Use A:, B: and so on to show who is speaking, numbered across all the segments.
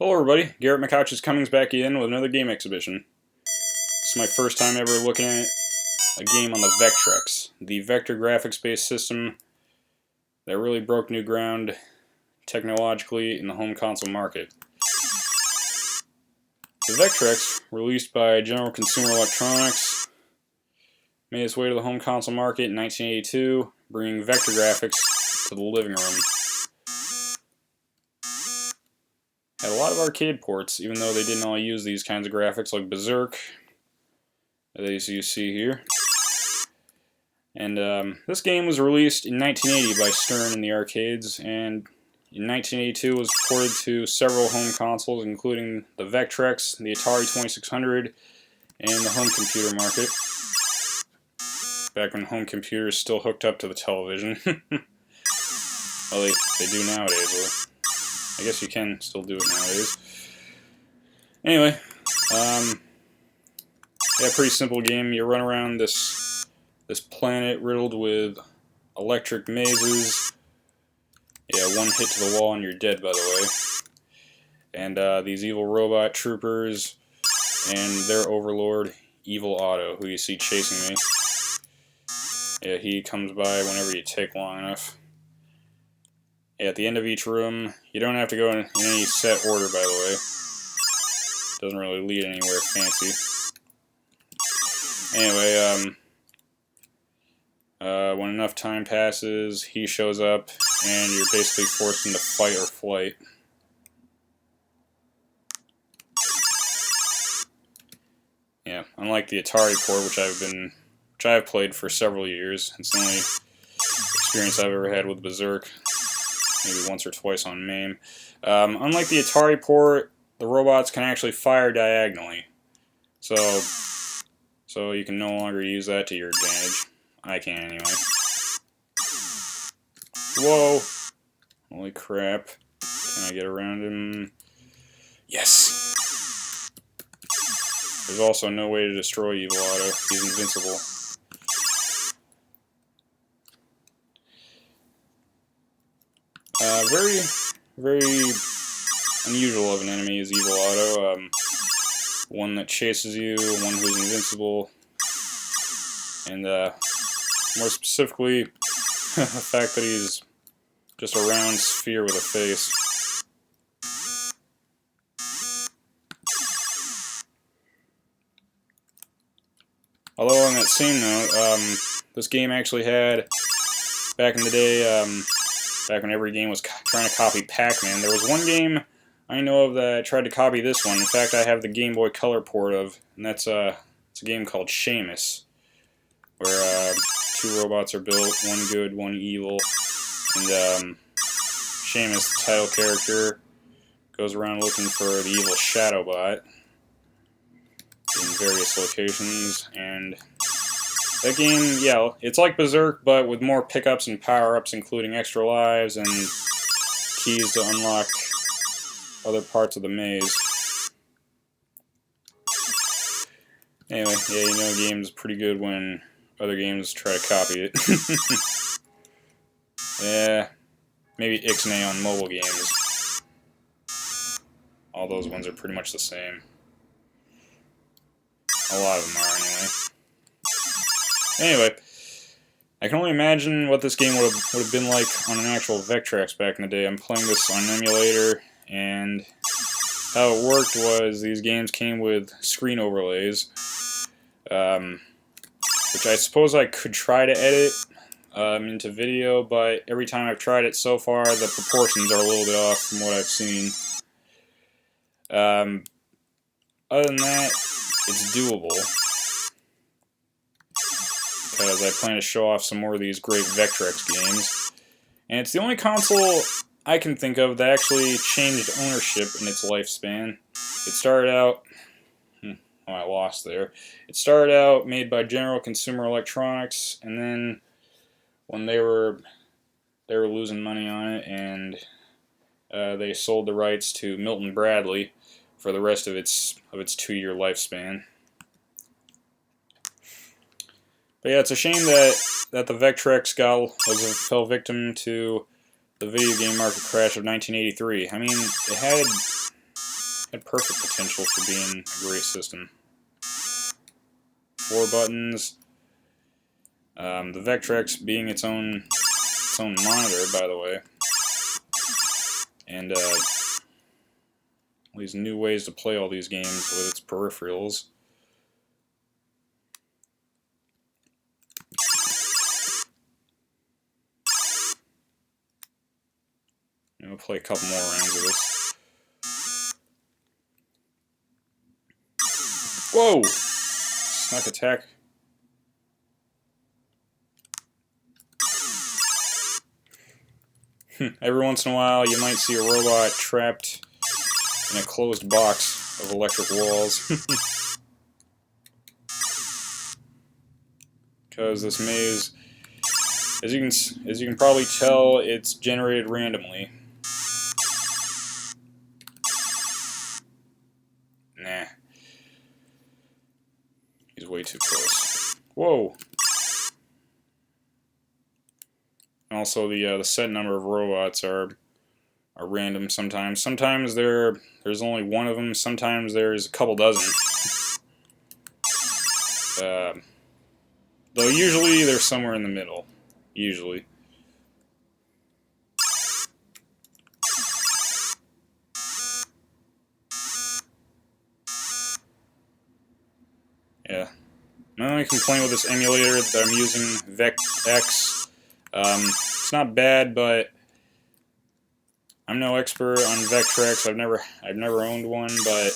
A: Hello everybody, Garrett McCouch's Cummings back in with another game exhibition. This is my first time ever looking at a game on the Vectrex, the vector graphics based system that really broke new ground technologically in the home console market. The Vectrex, released by General Consumer Electronics, made its way to the home console market in 1982, bringing vector graphics to the living room. Had a lot of arcade ports, even though they didn't all use these kinds of graphics, like Berzerk, as you see here. And this game was released in 1980 by Stern in the arcades, and in 1982 was ported to several home consoles, including the Vectrex, the Atari 2600, and the home computer market. Back when home computers still hooked up to the television. Well, they do nowadays. Well, I guess you can still do it nowadays. Anyway, yeah, pretty simple game. You run around this planet riddled with electric mazes. Yeah, one hit to the wall and you're dead, by the way. And these evil robot troopers and their overlord, Evil Otto, who you see chasing me. Yeah, he comes by whenever you take long enough. Yeah, at the end of each room, you don't have to go in any set order, by the way. Doesn't really lead anywhere fancy. Anyway, when enough time passes, he shows up, and you're basically forced into fight or flight. Yeah, unlike the Atari port, which I've played for several years. It's the only experience I've ever had with Berzerk. Maybe once or twice on MAME. Unlike the Atari port, the robots can actually fire diagonally. So you can no longer use that to your advantage. I can anyway. Whoa! Holy crap. Can I get around him? Yes! There's also no way to destroy Evil Otto. He's invincible. Very, very unusual of an enemy is Evil Otto. One that chases you, one who's invincible, and more specifically, the fact that he's just a round sphere with a face. Although on that same note, this game actually had, back in the day, back when every game was trying to copy Pac-Man, there was one game I know of that tried to copy this one. In fact, I have the Game Boy Color port of, and it's a game called Seamus, where two robots are built, one good, one evil, and Seamus, the title character, goes around looking for the evil Shadowbot in various locations, and that game, yeah, it's like Berzerk, but with more pickups and power-ups, including extra lives and keys to unlock other parts of the maze. Anyway, yeah, you know a game's pretty good when other games try to copy it. Yeah, maybe Ixnay on mobile games. All those ones are pretty much the same. A lot of them are, anyway. Anyway, I can only imagine what this game would have been like on an actual Vectrex back in the day. I'm playing this on an emulator, and how it worked was these games came with screen overlays, which I suppose I could try to edit into video, but every time I've tried it so far, the proportions are a little bit off from what I've seen. Other than that, it's doable, because I plan to show off some more of these great Vectrex games. And it's the only console I can think of that actually changed ownership in its lifespan. It started out... Oh, I lost there. It started out made by General Consumer Electronics, and then when they were losing money on it, and they sold the rights to Milton Bradley for the rest of its 2-year lifespan. But yeah, it's a shame that the Vectrex fell victim to the video game market crash of 1983. I mean, it had had perfect potential for being a great system. 4 buttons. The Vectrex being its own monitor, by the way. And all these new ways to play all these games with its peripherals. And we'll play a couple more rounds of this. Whoa! Snuck attack. Every once in a while, you might see a robot trapped in a closed box of electric walls. Because this maze, as you can probably tell, it's generated randomly. Nah, he's way too close. Whoa! Also, the set number of robots are random sometimes. Sometimes there's only one of them. Sometimes there's a couple dozen. Though usually they're somewhere in the middle. Usually. Yeah. My only complaint with this emulator that I'm using, Vectrex, it's not bad, but I'm no expert on Vectrex. I've never owned one, but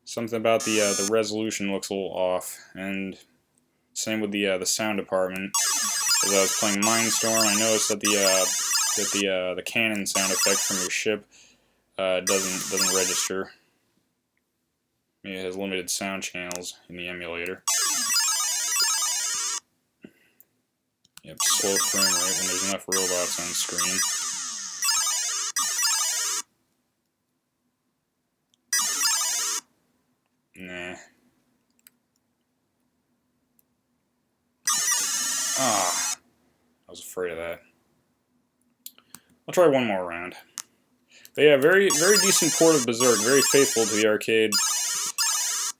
A: something about the resolution looks a little off, and same with the sound department. As I was playing Mindstorm, I noticed that the cannon sound effect from your ship doesn't register. Maybe it has limited sound channels in the emulator. Yep, slow frame rate when there's enough robots on screen. Nah. Ah, I was afraid of that. I'll try one more round. But yeah, very decent port of Berzerk, very faithful to the arcade.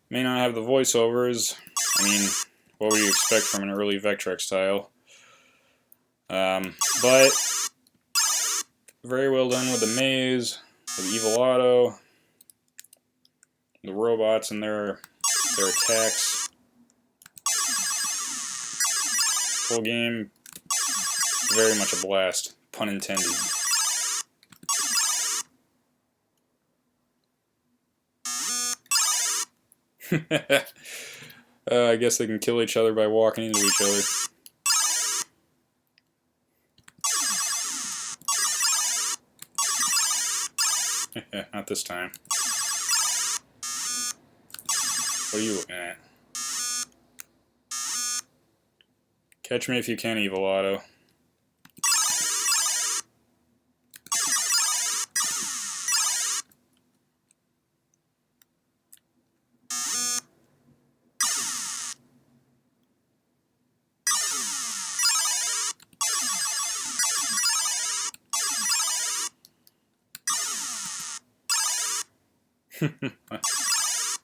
A: May not have the voiceovers. I mean, what would you expect from an early Vectrex tile? But very well done with the maze, with Evil Auto, the robots and their attacks. Full game, very much a blast, pun intended. I guess they can kill each other by walking into each other. Not this time. What are you looking at? Catch me if you can, Evil Auto.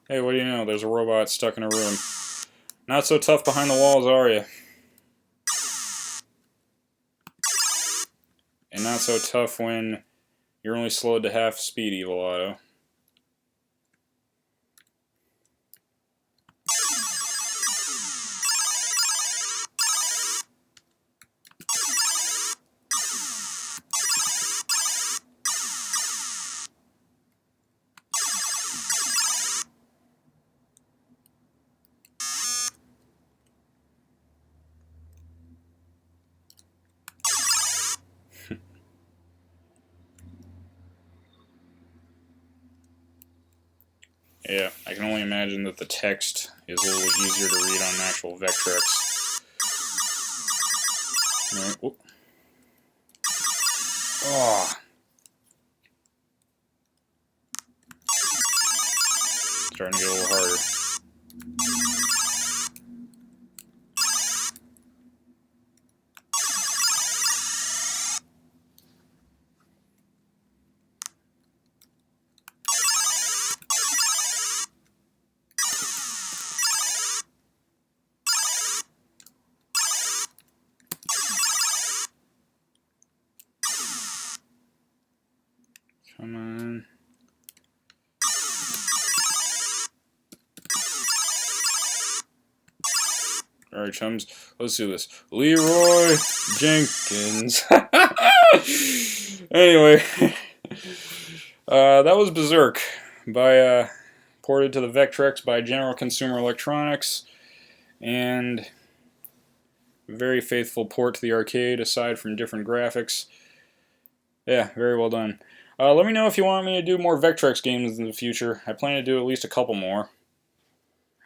A: Hey, what do you know? There's a robot stuck in a room. Not so tough behind the walls, are you? And not so tough when you're only slowed to half speed, Evil Auto. Yeah, I can only imagine that the text is a little easier to read on an actual Vectrex. Alright, whoop. Oh. Starting to get a little harder. Come on. Alright, chums, let's do this. Leroy Jenkins. Anyway, that was Berzerk, ported to the Vectrex by General Consumer Electronics, and very faithful port to the arcade, aside from different graphics. Yeah, very well done. Let me know if you want me to do more Vectrex games in the future. I plan to do at least a couple more.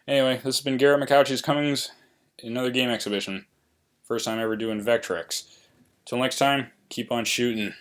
A: Anyway, this has been Garrett McCouchy's Cummings, another game exhibition. First time ever doing Vectrex. Till next time, keep on shooting.